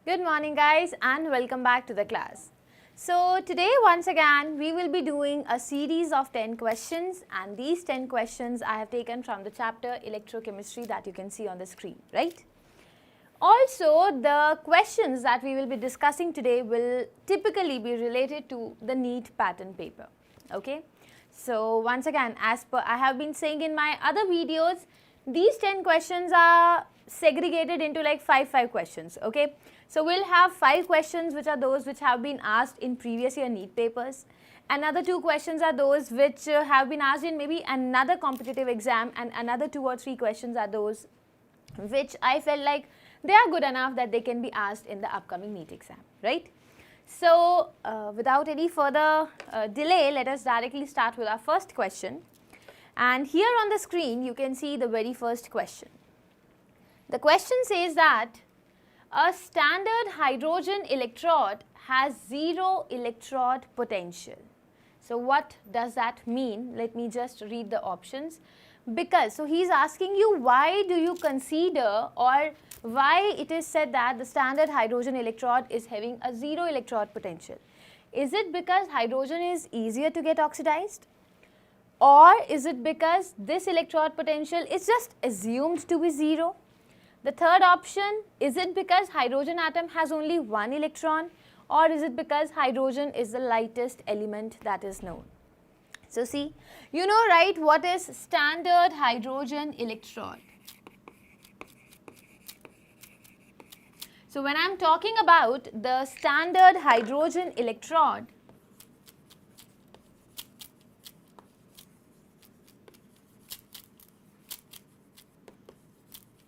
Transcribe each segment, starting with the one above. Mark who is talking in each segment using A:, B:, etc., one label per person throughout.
A: Good morning guys and welcome back to the class. So today once again we will be doing a series of 10 questions, and these 10 questions I have taken from the chapter electrochemistry that you can see on the screen, right? Also, the questions that we will be discussing today will typically be related to the NEET pattern paper, okay? So once again, as per I have been saying in my other videos, these 10 questions are segregated into like 5 questions, okay? So we'll have 5 questions which are those which have been asked in previous year NEET papers. Another 2 questions are those which have been asked in maybe another competitive exam, and another 2 or 3 questions are those which I felt like they are good enough that they can be asked in the upcoming NEET exam, right? So without any further delay, let us directly start with our first question. And here on the screen you can see the very first question. The question says that a standard hydrogen electrode has 0 electrode potential. So what does that mean? Let me just read the options. So he is asking you, why do you consider, or why it is said that the standard hydrogen electrode is having a 0 electrode potential? Is it because hydrogen is easier to get oxidized? Or is it because this electrode potential is just assumed to be 0? The third option, is it because hydrogen atom has only 1 electron? Or is it because hydrogen is the lightest element that is known? So see, you know, right, what is standard hydrogen electrode? So when I am talking about the standard hydrogen electrode,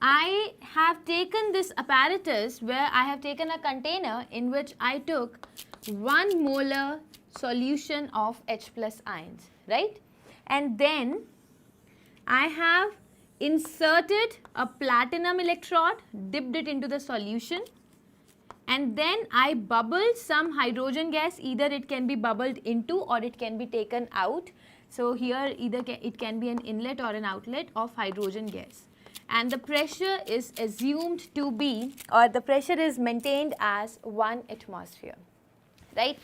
A: I have taken this apparatus where I have taken a container in which I took 1 molar solution of H plus ions, right? And then I have inserted a platinum electrode, dipped it into the solution, and then I bubbled some hydrogen gas. Either it can be bubbled into or it can be taken out. So here either it can be an inlet or an outlet of hydrogen gas. And the pressure is assumed to be, or the pressure is maintained as 1 atmosphere, right?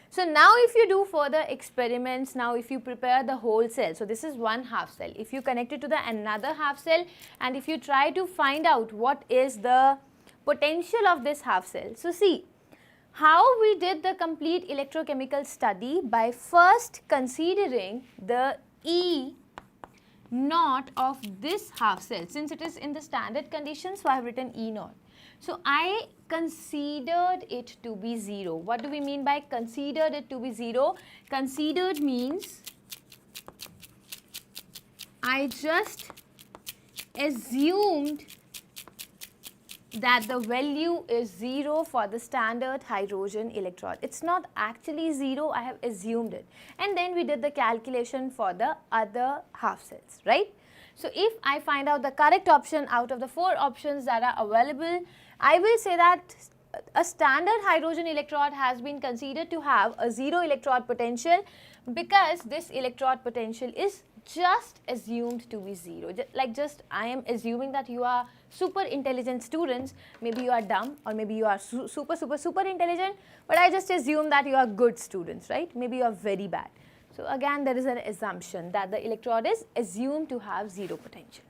A: So now if you do further experiments, now if you prepare the whole cell, so this is one half cell, if you connect it to the another half cell, and if you try to find out what is the potential of this half cell. So see, how we did the complete electrochemical study by first considering the E naught of this half cell. Since it is in the standard condition, so I have written E naught. So I considered it to be 0. What do we mean by considered it to be 0? Considered means I just assumed that the value is 0 for the standard hydrogen electrode. It's not actually 0, I have assumed it. And then we did the calculation for the other half cells, right? So if I find out the correct option out of the 4 options that are available, I will say that a standard hydrogen electrode has been considered to have a 0 electrode potential because this electrode potential is just assumed to be 0. I am assuming that you are super intelligent students. Maybe you are dumb, or maybe you are super intelligent, but I just assume that you are good students, right? Maybe you are very bad. So again, there is an assumption that the electrode is assumed to have 0 potential.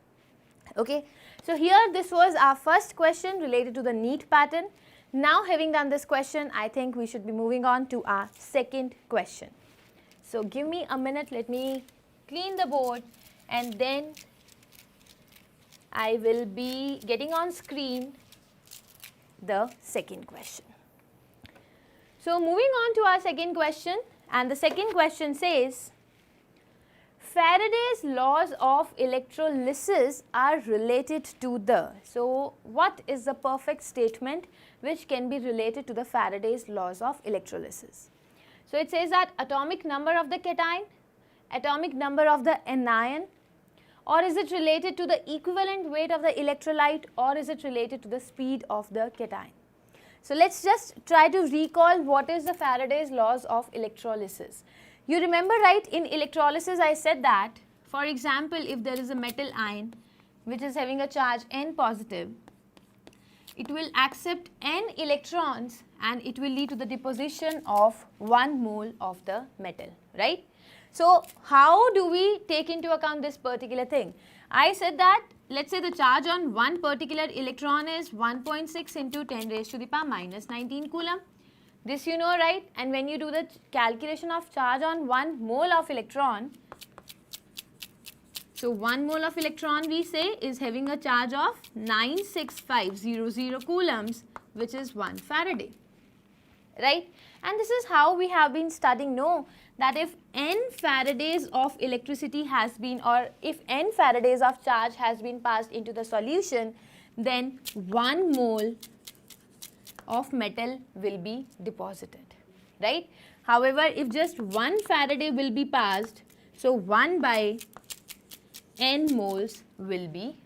A: Okay, so here this was our first question related to the NEET pattern. Now having done this question, I think we should be moving on to our second question. So give me a minute, let me clean the board, and then I will be getting on screen the second question. So moving on to our second question, and the second question says, Faraday's laws of electrolysis are related to the. So what is the perfect statement which can be related to the Faraday's laws of electrolysis? So it says that atomic number of the cation, atomic number of the anion, or is it related to the equivalent weight of the electrolyte, or is it related to the speed of the cation? So let's just try to recall what is the Faraday's laws of electrolysis. You remember, right, in electrolysis I said that, for example, if there is a metal ion which is having a charge N positive, it will accept n electrons and it will lead to the deposition of 1 mole of the metal, right? So how do we take into account this particular thing? I said that let's say the charge on one particular electron is 1.6 into 10 raised to the power minus 19 coulomb. This you know, right? And when you do the calculation of charge on 1 mole of electron, so 1 mole of electron we say is having a charge of 96500 coulombs, which is 1 Faraday, right? And this is how we have been studying, no, that if n Faradays of electricity has been, or if n Faradays of charge has been passed into the solution, then 1 mole of metal will be deposited, right? However, if just 1 Faraday will be passed, so 1 by n moles will be,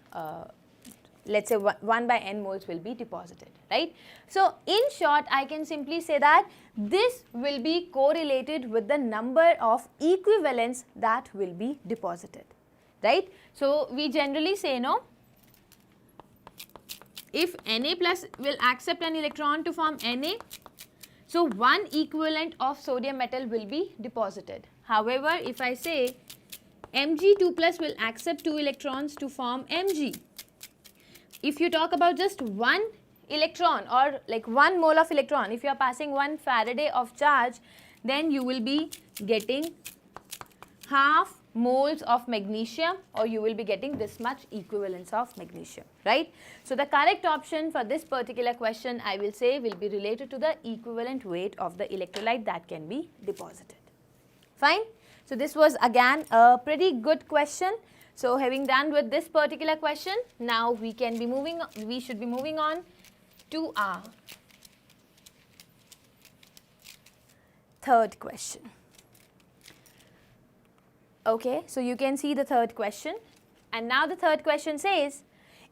A: let's say 1 by n moles will be deposited, right? So in short, I can simply say that this will be correlated with the number of equivalents that will be deposited, right? So we generally say, no, if Na plus will accept an electron to form Na, so 1 equivalent of sodium metal will be deposited. However, if I say Mg2 plus will accept 2 electrons to form Mg. If you talk about just 1 electron or like 1 mole of electron, if you are passing 1 Faraday of charge, then you will be getting half moles of magnesium, or you will be getting this much equivalence of magnesium, right? So the correct option for this particular question, I will say, will be related to the equivalent weight of the electrolyte that can be deposited. Fine? So this was again a pretty good question. So having done with this particular question, now we should be moving on to our third question. Okay, so you can see the third question, and now the third question says,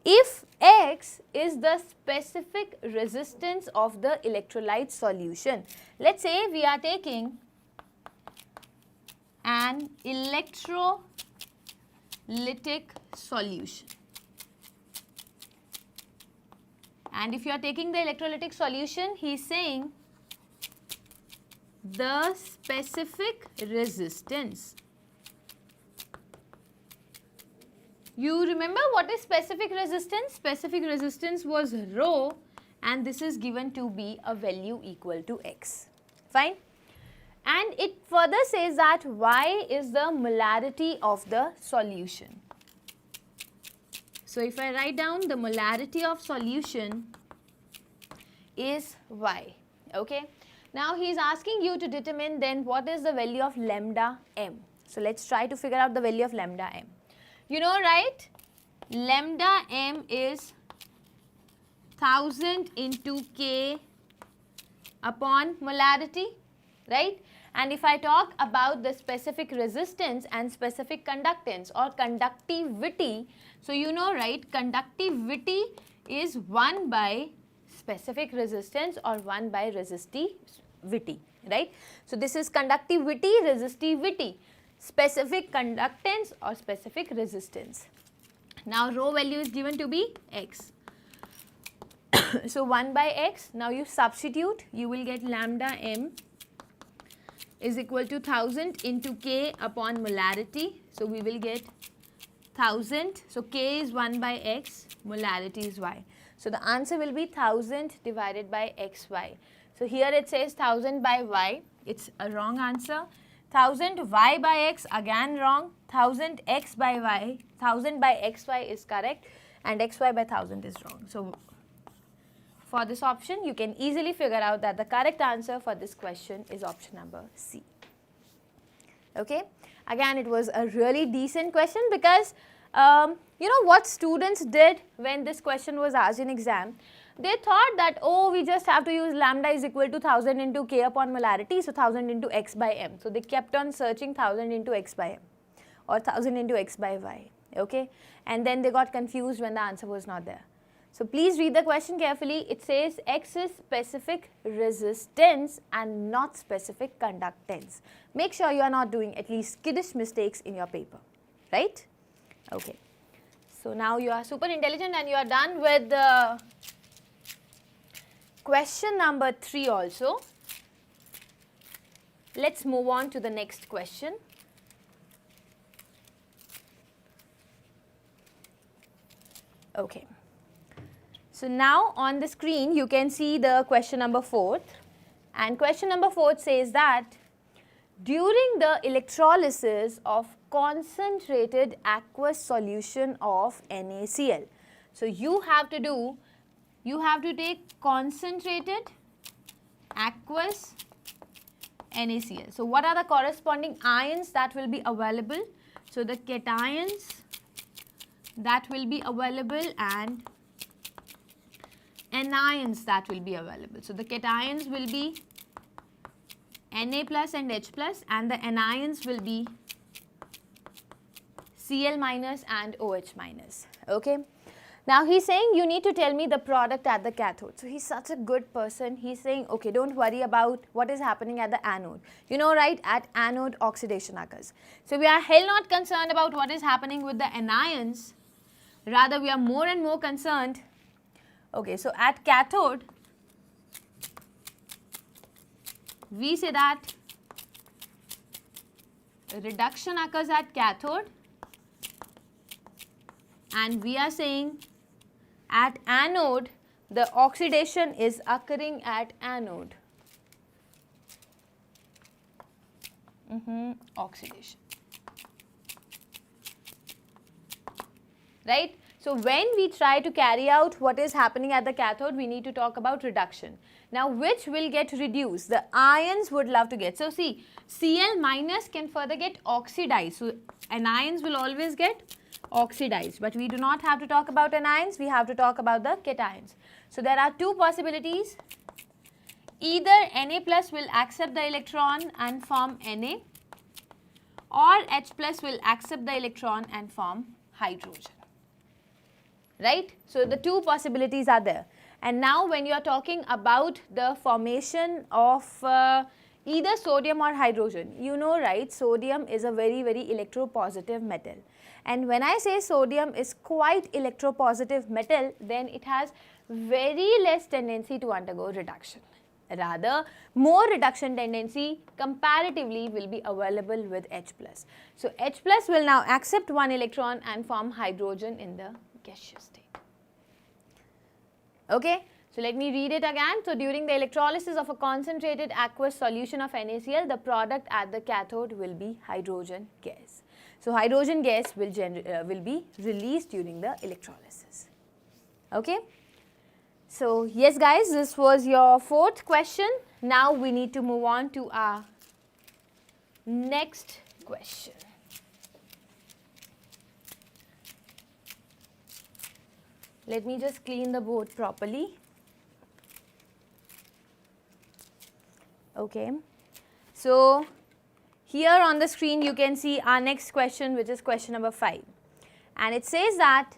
A: if X is the specific resistance of the electrolyte solution, let's say we are taking an electrolytic solution, and if you are taking the electrolytic solution, he is saying the specific resistance. You remember what is specific resistance? Specific resistance was rho, and this is given to be a value equal to X. Fine? And it further says that Y is the molarity of the solution. So if I write down the molarity of solution is Y. Okay? Now he is asking you to determine then what is the value of lambda m. So let's try to figure out the value of lambda m. You know, right? Lambda m is 1000 into K upon molarity, right? And if I talk about the specific resistance and specific conductance or conductivity, so you know, right, conductivity is 1 by specific resistance or 1 by resistivity, right? So this is conductivity, resistivity, specific conductance or specific resistance. Now rho value is given to be X. So 1 by X, now you substitute, you will get lambda m is equal to 1000 into K upon molarity. So we will get 1000. So K is 1 by X, molarity is Y. So the answer will be 1000 divided by XY. So here it says 1000 by Y. It's a wrong answer. 1000 Y by X, again wrong. 1000 X by Y. 1000 by XY is correct, and XY by 1000 is wrong. So for this option, you can easily figure out that the correct answer for this question is option number C. Okay. Again, it was a really decent question because you know what students did when this question was asked in exam? They thought that, oh, we just have to use lambda is equal to 1000 into K upon molarity, so 1000 into X by M. So they kept on searching 1000 into X by M or 1000 into X by Y. Okay. And then they got confused when the answer was not there. So please read the question carefully. It says X is specific resistance and not specific conductance. Make sure you are not doing at least kiddish mistakes in your paper, right? Okay. So now you are super intelligent and you are done with question number 3 also. Let's move on to the next question. Okay. So now on the screen you can see the question number 4, and question number 4 says that during the electrolysis of concentrated aqueous solution of NaCl. So you have to take concentrated aqueous NaCl. So what are the corresponding ions that will be available? So the cations that will be available and anions that will be available. So the cations will be Na plus and H plus, and the anions will be Cl minus and OH minus. Okay. Now he's saying you need to tell me the product at the cathode. So he's such a good person. He's saying, okay, don't worry about what is happening at the anode. You know, right, at anode oxidation occurs. So we are hell not concerned about what is happening with the anions. Rather, we are more and more concerned. Okay, so at cathode, we say that reduction occurs at cathode, and we are saying at anode, the oxidation is occurring at anode. Oxidation. Right? So when we try to carry out what is happening at the cathode, we need to talk about reduction. Now which will get reduced? The ions would love to get. So see, Cl minus can further get oxidized. So anions will always get oxidized, but we do not have to talk about anions, we have to talk about the cations. So there are two possibilities. Either Na plus will accept the electron and form Na, or H plus will accept the electron and form hydrogen. Right? So the two possibilities are there. And now when you are talking about the formation of either sodium or hydrogen, you know, right, sodium is a very, very electropositive metal. And when I say sodium is quite electropositive metal, then it has very less tendency to undergo reduction. Rather, more reduction tendency comparatively will be available with H plus. So H plus will now accept one electron and form hydrogen in the gaseous state. Okay. So let me read it again. So during the electrolysis of a concentrated aqueous solution of NaCl, the product at the cathode will be hydrogen gas. So hydrogen gas will be released during the electrolysis. Okay. So yes guys, this was your 4th question. Now we need to move on to our next question. Let me just clean the board properly. Okay. So here on the screen you can see our next question, which is question number 5. And it says that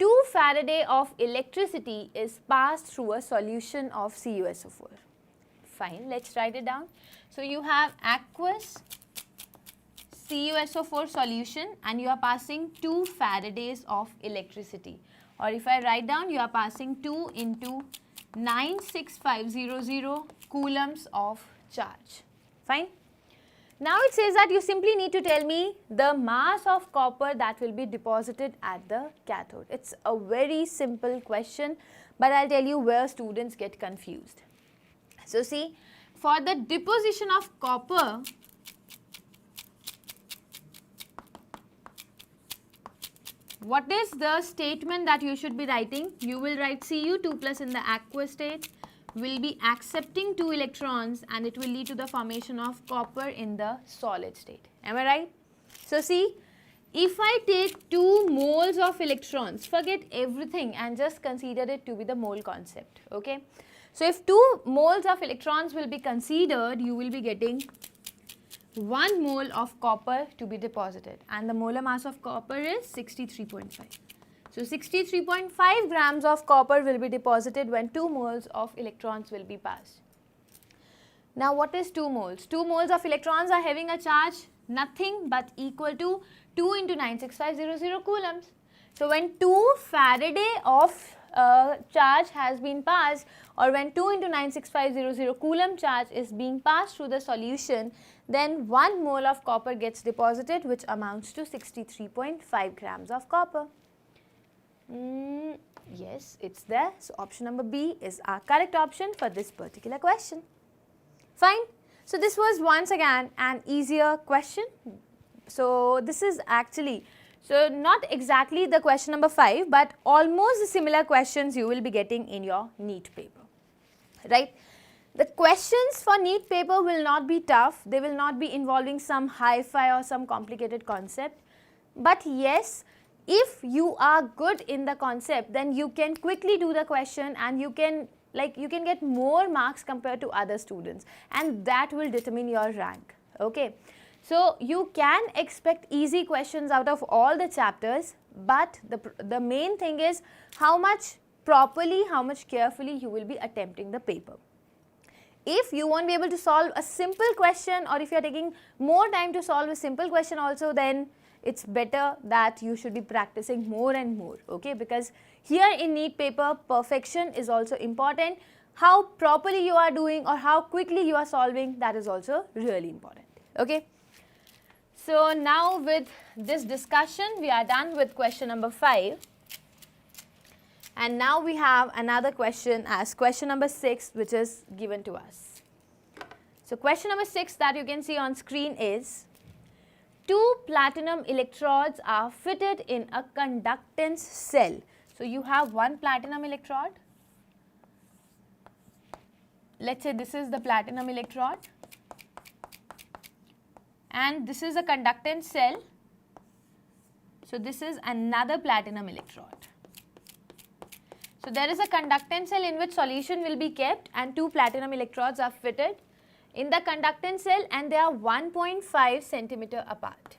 A: 2 Faraday of electricity is passed through a solution of CuSO4. Fine, let's write it down. So you have aqueous CuSO4 solution and you are passing 2 Faradays of electricity. Or if I write down, you are passing 2 into 96500 coulombs of charge. Fine. Now it says that you simply need to tell me the mass of copper that will be deposited at the cathode. It's a very simple question, but I'll tell you where students get confused. So see, for the deposition of copper, what is the statement that you should be writing? You will write Cu2 plus in the aqueous state will be accepting 2 electrons and it will lead to the formation of copper in the solid state. Am I right? So see, if I take 2 moles of electrons, forget everything and just consider it to be the mole concept. Okay. So if 2 moles of electrons will be considered, you will be getting 1 mole of copper to be deposited, and the molar mass of copper is 63.5. So 63.5 grams of copper will be deposited when 2 moles of electrons will be passed. Now what is 2 moles? 2 moles of electrons are having a charge nothing but equal to 2 into 96500 coulombs. So when 2 Faraday of charge has been passed, or when 2 into 96500 coulomb charge is being passed through the solution, then 1 mole of copper gets deposited, which amounts to 63.5 grams of copper. Yes, it's there. So option number B is our correct option for this particular question. Fine. So this was once again an easier question. So this is actually, so not exactly the question number 5, but almost the similar questions you will be getting in your NEET paper, right? The questions for NEET paper will not be tough. They will not be involving some hi-fi or some complicated concept. But yes, if you are good in the concept, then you can quickly do the question and you can get more marks compared to other students, and that will determine your rank. Okay. So you can expect easy questions out of all the chapters, but the main thing is how much properly, how much carefully you will be attempting the paper. If you won't be able to solve a simple question, or if you are taking more time to solve a simple question also, then it's better that you should be practicing more and more, okay? Because here in NEET paper, perfection is also important. How properly you are doing or how quickly you are solving, that is also really important, okay? So now with this discussion, we are done with question number 5. And now we have another question as question number 6, which is given to us. So question number 6 that you can see on screen is, 2 platinum electrodes are fitted in a conductance cell. So you have 1 platinum electrode. Let's say this is the platinum electrode, and this is a conductance cell. So this is another platinum electrode. So there is a conductance cell in which solution will be kept, and 2 platinum electrodes are fitted in the conductance cell, and they are 1.5 centimeter apart,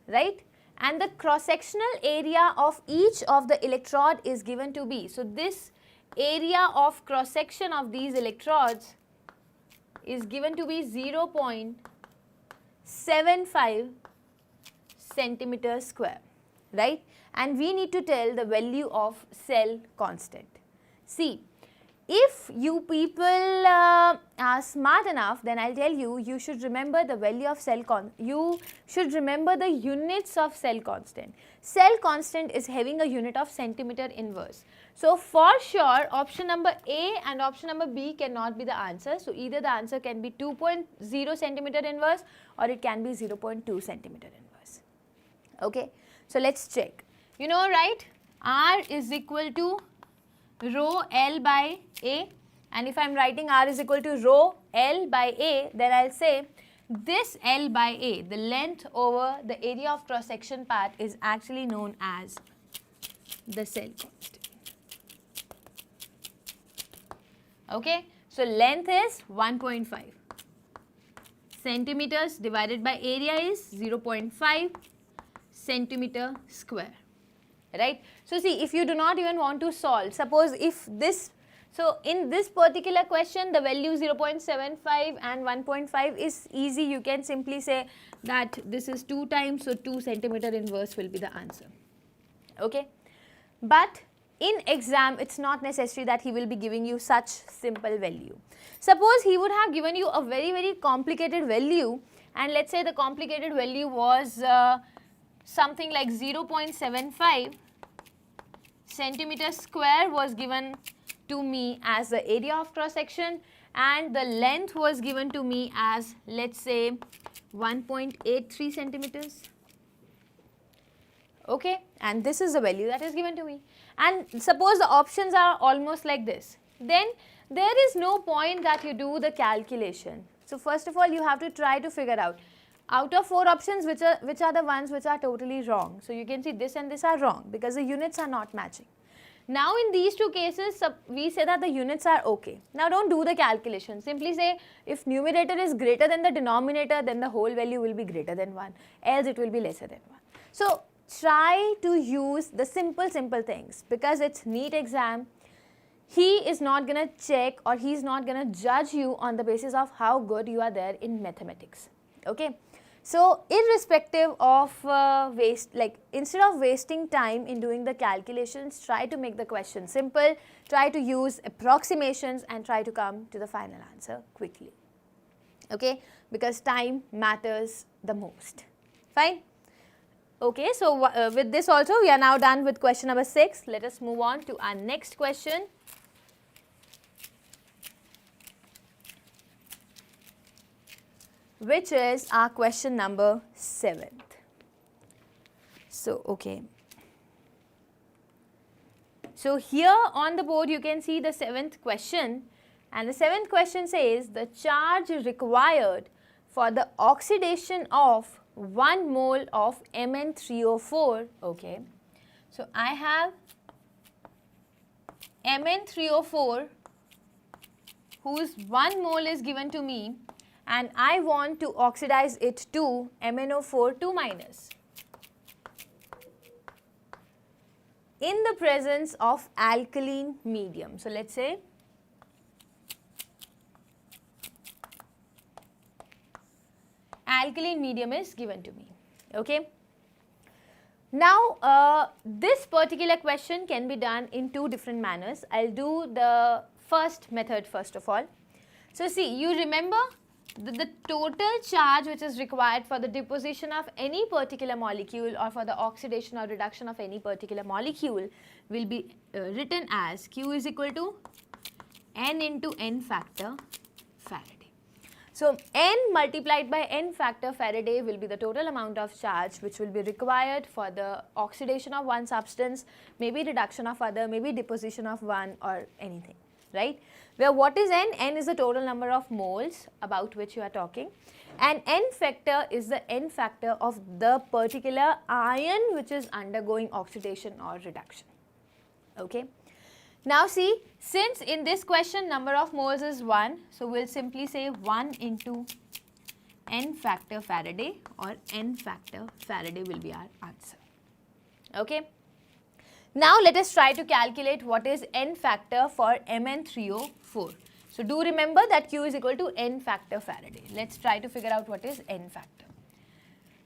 A: right? And the cross-sectional area of each of the electrode is given to be. So this area of cross-section of these electrodes is given to be 0.75 centimeter square, right? And we need to tell the value of cell constant. See, if you people are smart enough, then I'll tell you, you should remember the value of you should remember the units of cell constant. Cell constant is having a unit of centimeter inverse. So for sure, option number A and option number B cannot be the answer. So either the answer can be 2.0 centimeter inverse, or it can be 0.2 centimeter inverse. Okay, so let's check. You know, right? R is equal to rho L by A, and if I am writing R is equal to rho L by A, then I'll say this L by A, the length over the area of cross section part, is actually known as the cell constant. Okay, so length is 1.5, centimeters divided by area is 0.5 centimeter square. Right. So see, if you do not even want to solve, suppose if this, so in this particular question the value 0.75 and 1.5 is easy. You can simply say that this is 2 times, so 2 centimeter inverse will be the answer. Okay. But in exam, it's not necessary that he will be giving you such simple value. Suppose he would have given you a very complicated value, and let's say the complicated value was something like 0.75 centimeter square was given to me as the area of cross section, and the length was given to me as, let's say, 1.83 centimeters. Okay, and this is the value that is given to me. And suppose the options are almost like this, then there is no point that you do the calculation. So first of all, you have to try to figure out of 4 options which are the ones which are totally wrong. So you can see this and this are wrong because the units are not matching. Now in these 2 cases, we say that the units are okay. Now don't do the calculation. Simply say if numerator is greater than the denominator, then the whole value will be greater than 1, else it will be lesser than 1. So try to use the simple things, because it's NEET exam. He is not going to check, or he is not going to judge you on the basis of how good you are there in mathematics. Okay. So irrespective of instead of wasting time in doing the calculations, try to make the question simple, try to use approximations and try to come to the final answer quickly. Okay, because time matters the most. Fine. Okay, so with this also we are now done with question number 6. Let us move on to our next question. Which is our question number 7th. So, okay. So, here on the board you can see the 7th question, and the 7th question says the charge required for the oxidation of 1 mole of Mn3O4. Okay. So, I have Mn3O4 whose 1 mole is given to me, and I want to oxidize it to MnO4 2- in the presence of alkaline medium. So, let us say alkaline medium is given to me. Okay. Now, this particular question can be done in 2 different manners. I will do the first method first of all. So, see, you remember the total charge which is required for the deposition of any particular molecule or for the oxidation or reduction of any particular molecule will be written as Q is equal to N into N factor Faraday. So, N multiplied by N factor Faraday will be the total amount of charge which will be required for the oxidation of one substance, maybe reduction of other, maybe deposition of one or anything, right? Where what is N? N is the total number of moles about which you are talking, and N factor is the N factor of the particular ion which is undergoing oxidation or reduction. Okay. Now see, since in this question number of moles is 1, so we will simply say 1 into N factor Faraday, or N factor Faraday will be our answer. Okay. Now let us try to calculate what is N factor for Mn3O4. So do remember that Q is equal to N factor Faraday. Let us try to figure out what is N factor.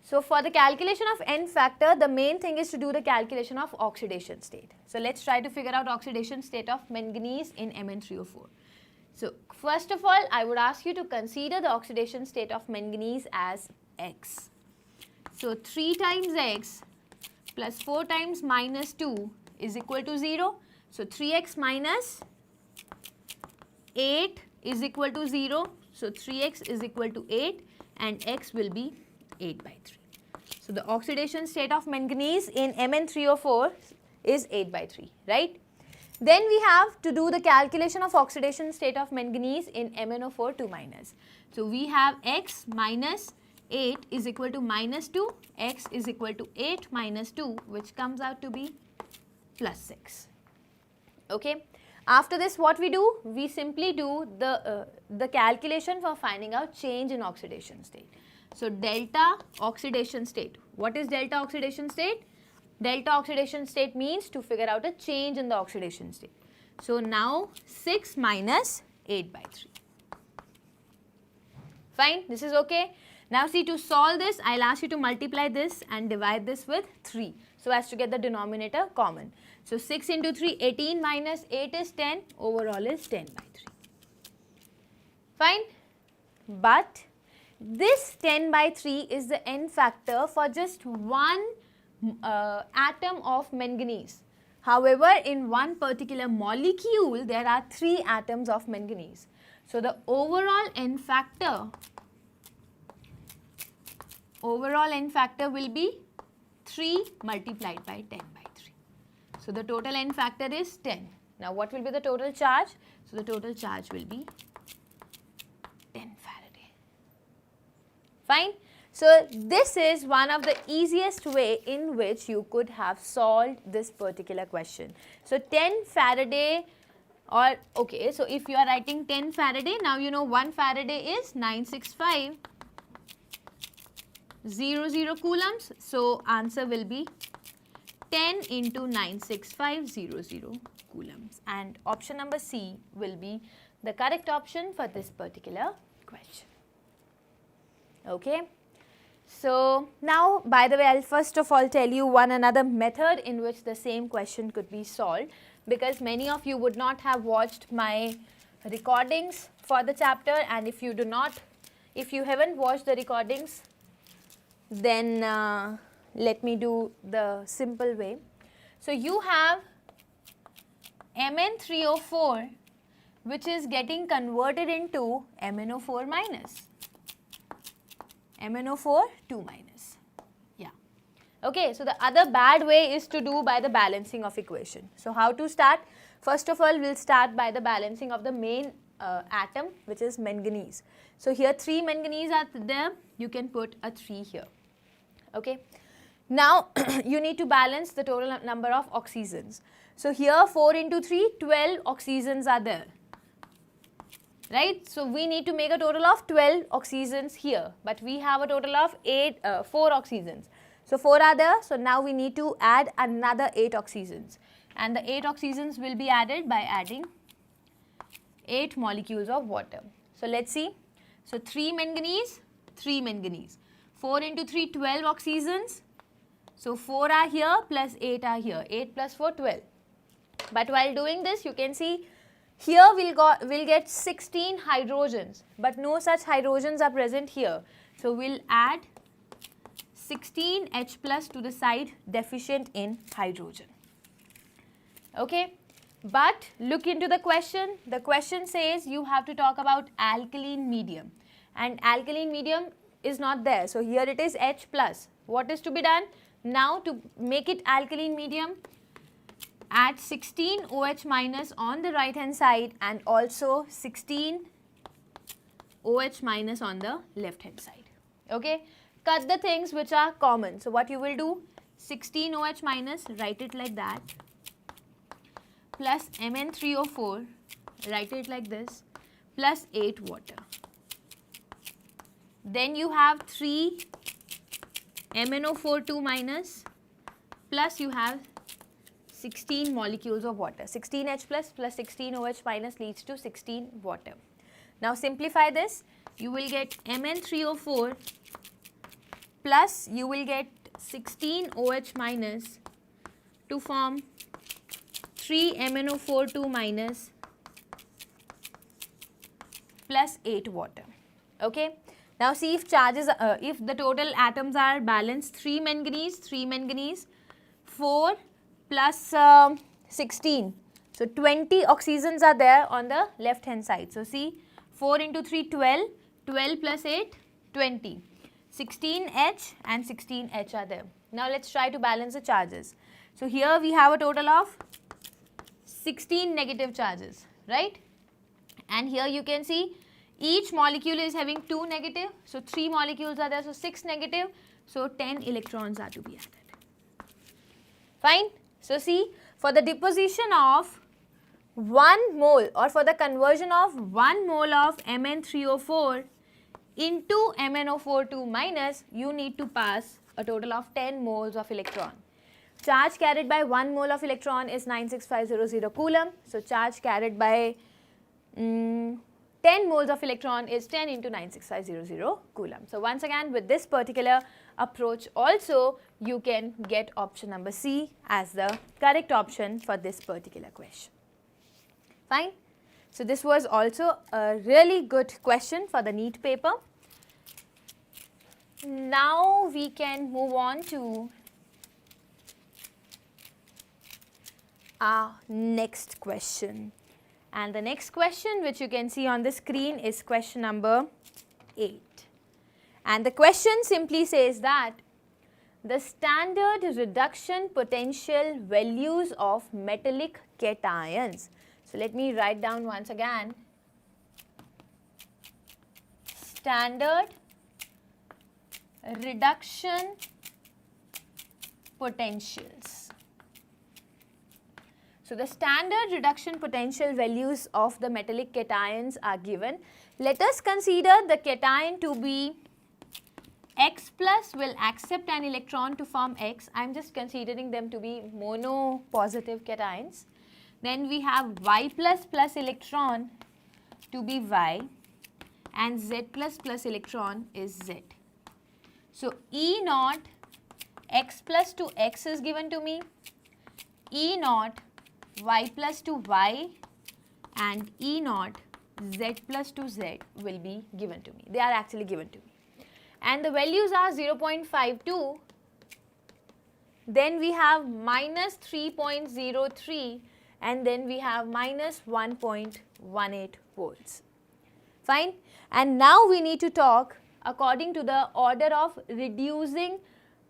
A: So for the calculation of N factor, the main thing is to do the calculation of oxidation state. So let us try to figure out oxidation state of manganese in Mn3O4. So first of all, I would ask you to consider the oxidation state of manganese as X. So 3 times X plus 4 times minus 2 is equal to 0. So 3x minus 8 is equal to 0. So 3x is equal to 8 and x will be 8 by 3. So the oxidation state of manganese in Mn3O4 is 8 by 3, right? Then we have to do the calculation of oxidation state of manganese in MnO4 2-. So we have x minus 8 is equal to minus 2, x is equal to 8 minus 2, which comes out to be plus 6. Okay. After this, what we do? We simply do the calculation for finding out change in oxidation state. So delta oxidation state. What is delta oxidation state? Delta oxidation state means to figure out a change in the oxidation state. So now 6 minus 8 by 3. Fine, this is okay. Now see, to solve this, I will ask you to multiply this and divide this with 3, so as to get the denominator common. So 6 into 3, 18 minus 8 is 10, overall is 10 by 3. Fine, but this 10 by 3 is the N factor for just one atom of manganese. However, in one particular molecule, there are 3 atoms of manganese. So the overall N factor will be 3 multiplied by 10 by 3. So the total N factor is 10. Now what will be the total charge? So the total charge will be 10 Faraday. Fine. So this is one of the easiest way in which you could have solved this particular question. So 10 Faraday, or okay, so if you are writing 10 Faraday, now you know 1 Faraday is 96500 coulombs. So answer will be 10 into 96500 coulombs, and option number C will be the correct option for this particular question. Okay. So now, by the way, I'll first of all tell you one another method in which the same question could be solved, because many of you would not have watched my recordings for the chapter, and if you haven't watched the recordings, then let me do the simple way. So you have Mn3O4 which is getting converted into MnO4 minus. MnO4 2 minus. Yeah. Okay, so the other bad way is to do by the balancing of equation. So how to start? First of all, we'll start by the balancing of the main atom, which is manganese. So here 3 manganese are there, you can put a 3 here. Okay. Now you need to balance the total number of oxygens. So here 4 into 3, 12 oxygens are there. Right? So we need to make a total of 12 oxygens here, but we have a total of 4 oxygens. So 4 are there, so now we need to add another 8 oxygens. And the 8 oxygens will be added by adding 8 molecules of water. So let's see. So 3 manganese, 3 manganese. 4 into 3, 12 oxygens. So 4 are here plus 8 are here. 8 plus 4, 12. But while doing this, you can see here we'll get 16 hydrogens, but no such hydrogens are present here. So we'll add 16 H plus to the side deficient in hydrogen. Okay, but look into the question. The question says you have to talk about alkaline medium, and alkaline medium is not there. So here it is H plus. What is to be done? Now to make it alkaline medium, add 16 OH minus on the right hand side and also 16 OH minus on the left hand side. Okay, cut the things which are common. So what you will do, 16 OH minus, write it like that, plus Mn3O4, write it like this, plus 8 water. Then you have 3 MnO4 2 minus, plus you have 16 molecules of water. 16H plus 16 OH minus leads to 16 water. Now simplify this. You will get Mn3O4 plus you will get 16 OH minus to form 3 MnO4 2 minus plus 8 water. Okay. Now see if charges, if the total atoms are balanced, 3 manganese, 4 plus 16. So 20 oxygens are there on the left hand side. So see, 4 into 3, 12, 12 plus 8, 20. 16H and 16H are there. Now let's try to balance the charges. So here we have a total of 16 negative charges, right? And here you can see each molecule is having 2 negative. So 3 molecules are there, so 6 negative. So 10 electrons are to be added. Fine. So see, for the deposition of 1 mole or for the conversion of 1 mole of Mn3O4 into MnO4 2 minus, you need to pass a total of 10 moles of electron. Charge carried by 1 mole of electron is 96500 coulomb. So charge carried by 10 moles of electron is 10 into 96500 coulomb. So once again, with this particular approach also, you can get option number C as the correct option for this particular question. Fine. So this was also a really good question for the NEET paper. Now we can move on to our next question. And the next question which you can see on the screen is question number 8. And the question simply says that the standard reduction potential values of metallic cations. So let me write down once again. Standard reduction potentials. So the standard reduction potential values of the metallic cations are given. Let us consider the cation to be X plus will accept an electron to form X. I am just considering them to be mono positive cations. Then we have Y plus plus electron to be Y and Z plus plus electron is Z. So E naught x plus 2x is given to me, E naught y plus 2y and E naught z plus 2z will be given to me. They are actually given to me. And the values are 0.52, then we have minus 3.03 and then we have minus 1.18 volts. Fine. And now we need to talk according to the order of reducing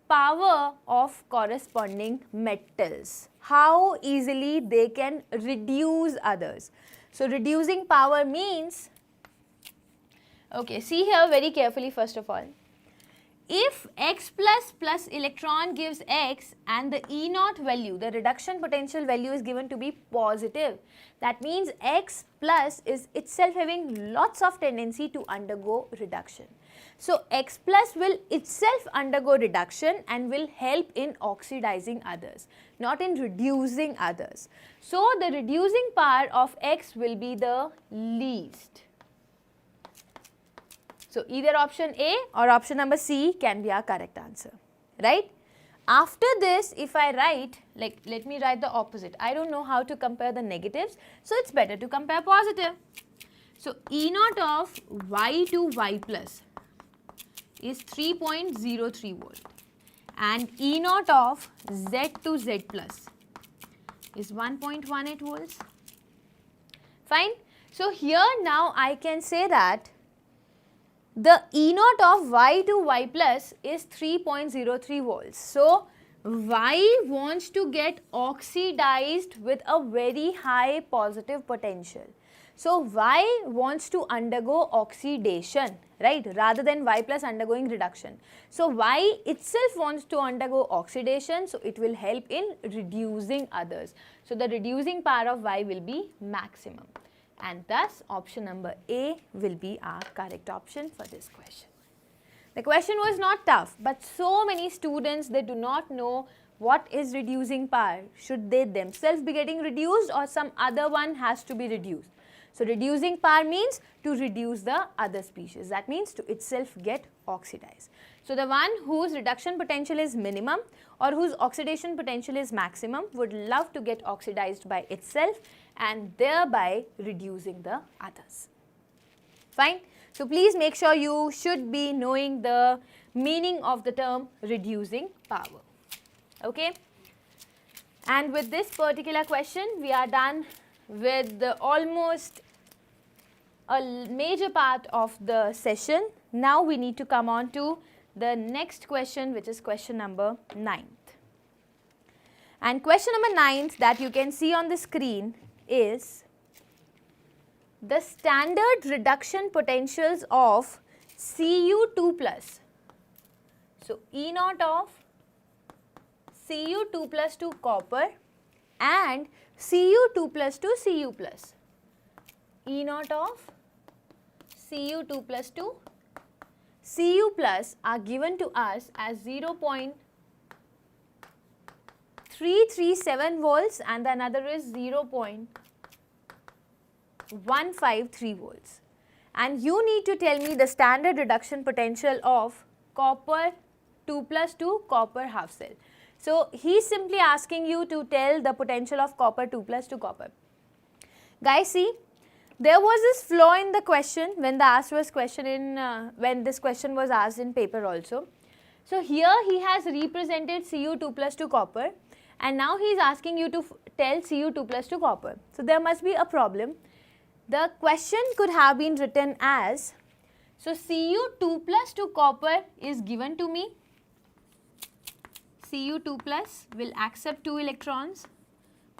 A: power of corresponding metals. How easily they can reduce others. So reducing power means, okay, see here very carefully first of all. If x plus electron gives x and the E naught value, the reduction potential value is given to be positive, that means x plus is itself having lots of tendency to undergo reduction. So x plus will itself undergo reduction and will help in oxidizing others, not in reducing others. So the reducing power of x will be the least. So either option A or option number C can be our correct answer, right? After this, if I write, like let me write the opposite. I don't know how to compare the negatives, so it's better to compare positive. So E naught of y to y plus is 3.03 volt and E naught of z to z plus is 1.18 volts. Fine. So here now I can say that the E naught of y to y plus is 3.03 volts. So y wants to get oxidized with a very high positive potential. So y wants to undergo oxidation, right, rather than y plus undergoing reduction. So y itself wants to undergo oxidation, so it will help in reducing others. So the reducing power of y will be maximum. And thus option number A will be our correct option for this question. The question was not tough, but so many students, they do not know what is reducing power. Should they themselves be getting reduced or some other one has to be reduced? So reducing power means to reduce the other species, that means to itself get oxidized. So the one whose reduction potential is minimum or whose oxidation potential is maximum would love to get oxidized by itself and thereby reducing the others. Fine. So please make sure you should be knowing the meaning of the term reducing power. Okay. And with this particular question, we are done with almost a major part of the session. Now we need to come on to the next question, which is question number 9th. And question number 9th that you can see on the screen is the standard reduction potentials of Cu2 plus. So E naught of Cu2 plus to copper and Cu2 plus to Cu plus. E naught of Cu2 plus to Cu plus are given to us as 0.337 volts and the another is 0.153 volts. And you need to tell me the standard reduction potential of copper 2 plus to copper half cell. So he is simply asking you to tell the potential of copper 2 plus to copper. Guys, see, there was this flaw in the question when this question was asked in paper also. So here he has represented Cu2 plus to copper and now he is asking you to tell Cu2 plus to copper. So there must be a problem. The question could have been written as, so Cu2 plus to copper is given to me. Cu2 plus will accept 2 electrons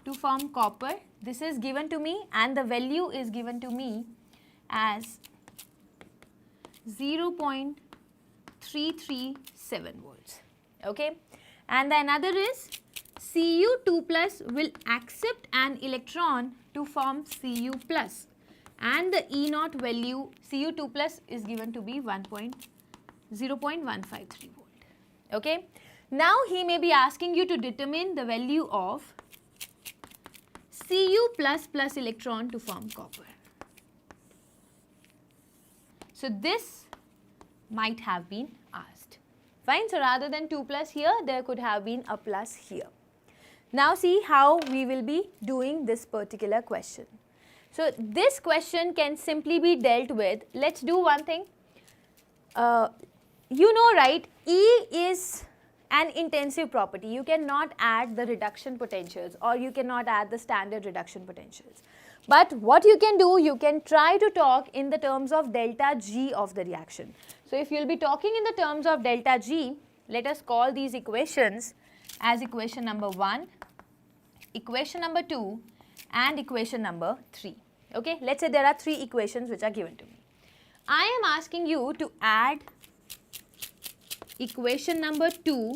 A: to form copper. This is given to me and the value is given to me as 0.337 volts. Okay. And the another is Cu2 plus will accept an electron to form Cu plus and the E naught value Cu2 plus is given to be 0.153 volt. Okay. Now he may be asking you to determine the value of Cu plus plus electron to form copper. So this might have been asked. Fine, so rather than 2 plus here, there could have been a plus here. Now see how we will be doing this particular question. So this question can simply be dealt with. Let's do one thing. You know, right, E is an intensive property. You cannot add the reduction potentials, or you cannot add the standard reduction potentials. But what you can do, you can try to talk in the terms of delta G of the reaction. So if you will be talking in the terms of delta G, let us call these equations as equation number 1, equation number 2 and equation number 3. Okay, let's say there are 3 equations which are given to me. I am asking you to add equation number 2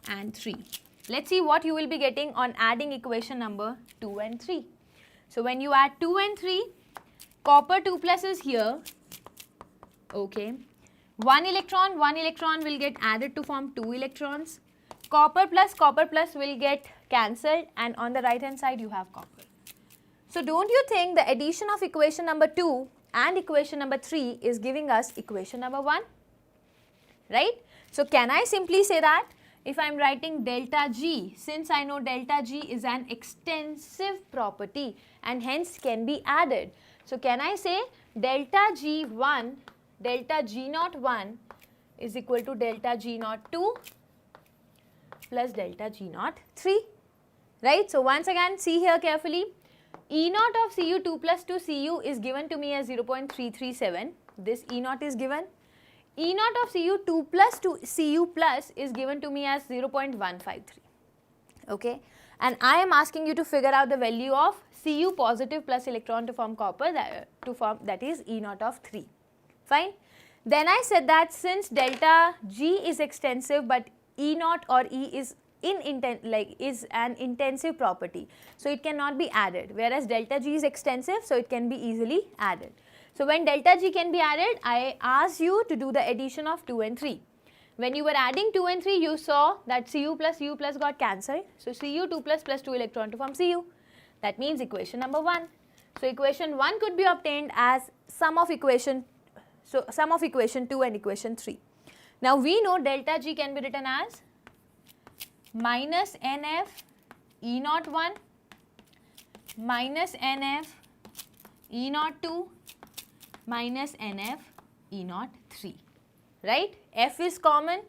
A: and 3. Let's see what you will be getting on adding equation number 2 and 3. So when you add 2 and 3, copper 2 plus is here. Okay, one electron will get added to form 2 electrons. Copper plus will get cancelled, and on the right hand side you have copper. So don't you think the addition of equation number 2 and equation number 3 is giving us equation number 1? Right? So can I simply say that if I am writing delta G, since I know delta G is an extensive property and hence can be added. So can I say delta G1, delta G01 is equal to delta G02 plus delta G03, right? So once again, see here carefully, E naught of Cu2 plus to Cu is given to me as 0.337, this E naught is given. E naught of Cu2 plus to Cu plus is given to me as 0.153, okay? And I am asking you to figure out the value of Cu positive plus electron to form copper, that is E naught of 3, fine? Then I said that since delta G is extensive but E naught or E is is an intensive property, so it cannot be added, whereas delta G is extensive, so it can be easily added. So when delta G can be added, I asked you to do the addition of 2 and 3. When you were adding 2 and 3, you saw that Cu plus U plus got cancelled. So Cu2 plus 2 electron to form Cu. That means equation number 1. So equation 1 could be obtained as sum of equation 2 and equation 3. Now we know delta G can be written as minus NF E naught 1 minus NF E naught 2 minus NF E naught 3, right? F is common,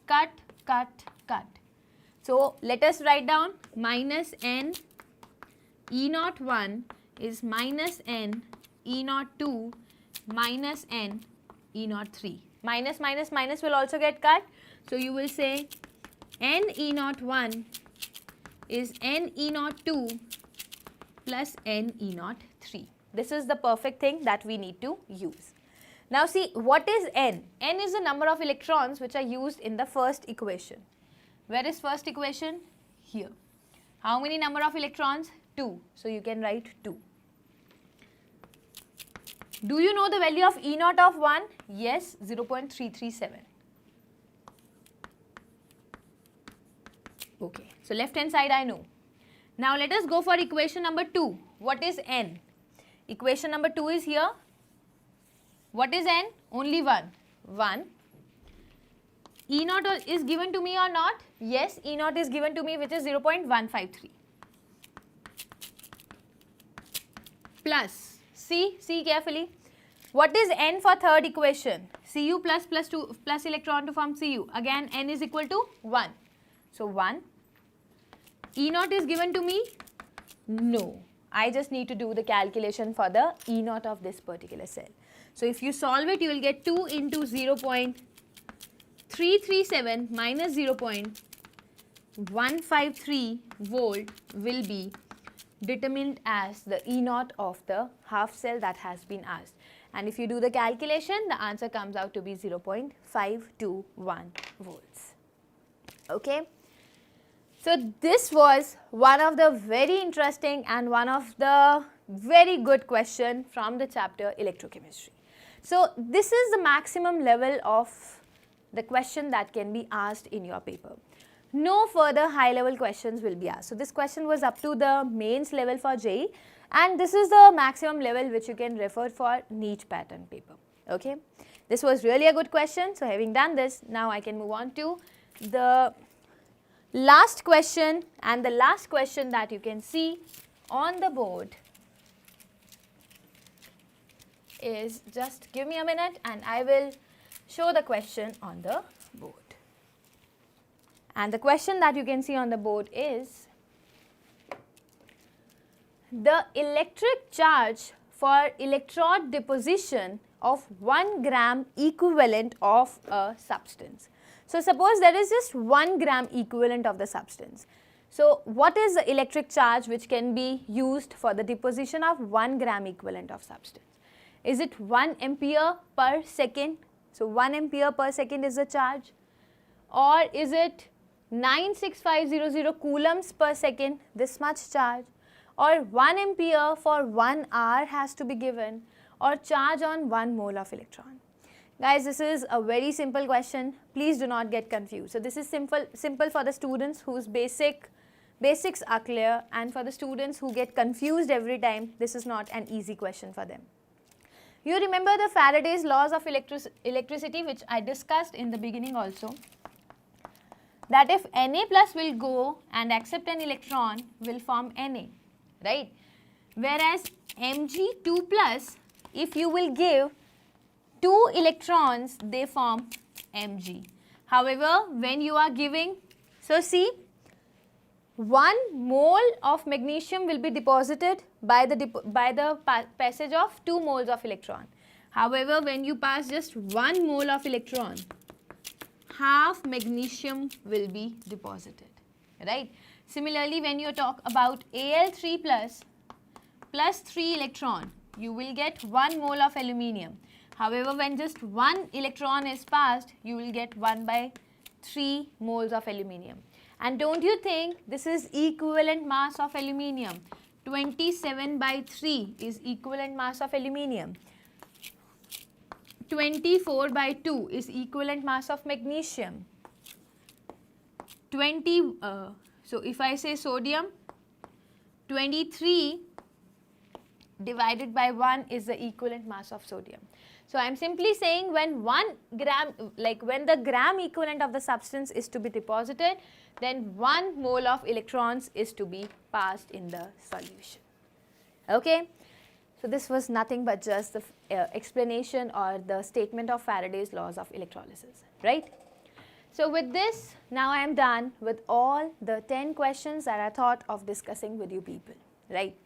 A: cut, cut, cut. So let us write down minus N E naught 1 is minus N E naught 2 minus N E naught 3. Minus minus minus will also get cut. So you will say N E naught 1 is N E naught 2 plus N E naught 3. This is the perfect thing that we need to use. Now see, what is N? N is the number of electrons which are used in the first equation. Where is first equation? Here. How many number of electrons? 2. So you can write 2. Do you know the value of E naught of 1? Yes, 0.337. Okay, so left hand side I know. Now let us go for equation number 2. What is N? Equation number 2 is here. What is N? Only 1. 1. E naught is given to me or not? Yes, E naught is given to me, which is 0.153. Plus, see carefully. What is N for third equation? Cu plus 2 plus electron to form Cu. Again, N is equal to 1. So 1. E naught is given to me? No. I just need to do the calculation for the E naught of this particular cell. So if you solve it, you will get 2 into 0.337 minus 0.153 volt will be determined as the E naught of the half cell that has been asked. And if you do the calculation, the answer comes out to be 0.521 volts. Okay. So this was one of the very interesting and one of the very good question from the chapter electrochemistry. So this is the maximum level of the question that can be asked in your paper. No further high level questions will be asked. So this question was up to the mains level for JEE, and this is the maximum level which you can refer for NEET pattern paper. Okay, this was really a good question. So having done this, now I can move on to the last question, and the last question that you can see on the board is, just give me a minute and I will show the question on the board. And the question that you can see on the board is, the electric charge for electrode deposition of 1 gram equivalent of a substance. So suppose there is just 1 gram equivalent of the substance. So what is the electric charge which can be used for the deposition of 1 gram equivalent of substance? Is it 1 ampere per second? So 1 ampere per second is the charge, or is it 96500 coulombs per second, this much charge, or 1 ampere for 1 hour has to be given, or charge on 1 mole of electron? Guys, this is a very simple question. Please do not get confused. So this is simple for the students whose basics are clear, and for the students who get confused every time, this is not an easy question for them. You remember the Faraday's laws of electricity, which I discussed in the beginning also, that if Na plus will go and accept an electron, will form Na, right? Whereas Mg2 plus, if you will give 2 electrons, they form Mg. However, when you are giving, so see, 1 mole of magnesium will be deposited by the passage of 2 moles of electron. However, when you pass just 1 mole of electron, half magnesium will be deposited, right? Similarly, when you talk about Al3 plus 3 electron, you will get 1 mole of aluminium. However, when just 1 electron is passed, you will get 1 by 3 moles of aluminium. And don't you think this is equivalent mass of aluminium? 27 by 3 is equivalent mass of aluminium. 24 by 2 is equivalent mass of magnesium. So if I say sodium, 23 divided by 1 is the equivalent mass of sodium. So I am simply saying when 1 gram, when the gram equivalent of the substance is to be deposited, then 1 mole of electrons is to be passed in the solution. Okay. So this was nothing but just the explanation or the statement of Faraday's laws of electrolysis, right? So with this, now I am done with all the 10 questions that I thought of discussing with you people, right?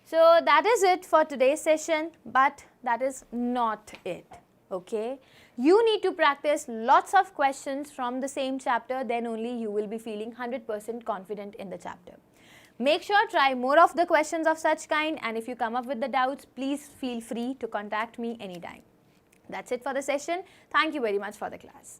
A: So that is it for today's session, but that is not it, okay? You need to practice lots of questions from the same chapter, then only you will be feeling 100% confident in the chapter. Make sure try more of the questions of such kind, and if you come up with the doubts, please feel free to contact me anytime. That's it for the session. Thank you very much for the class.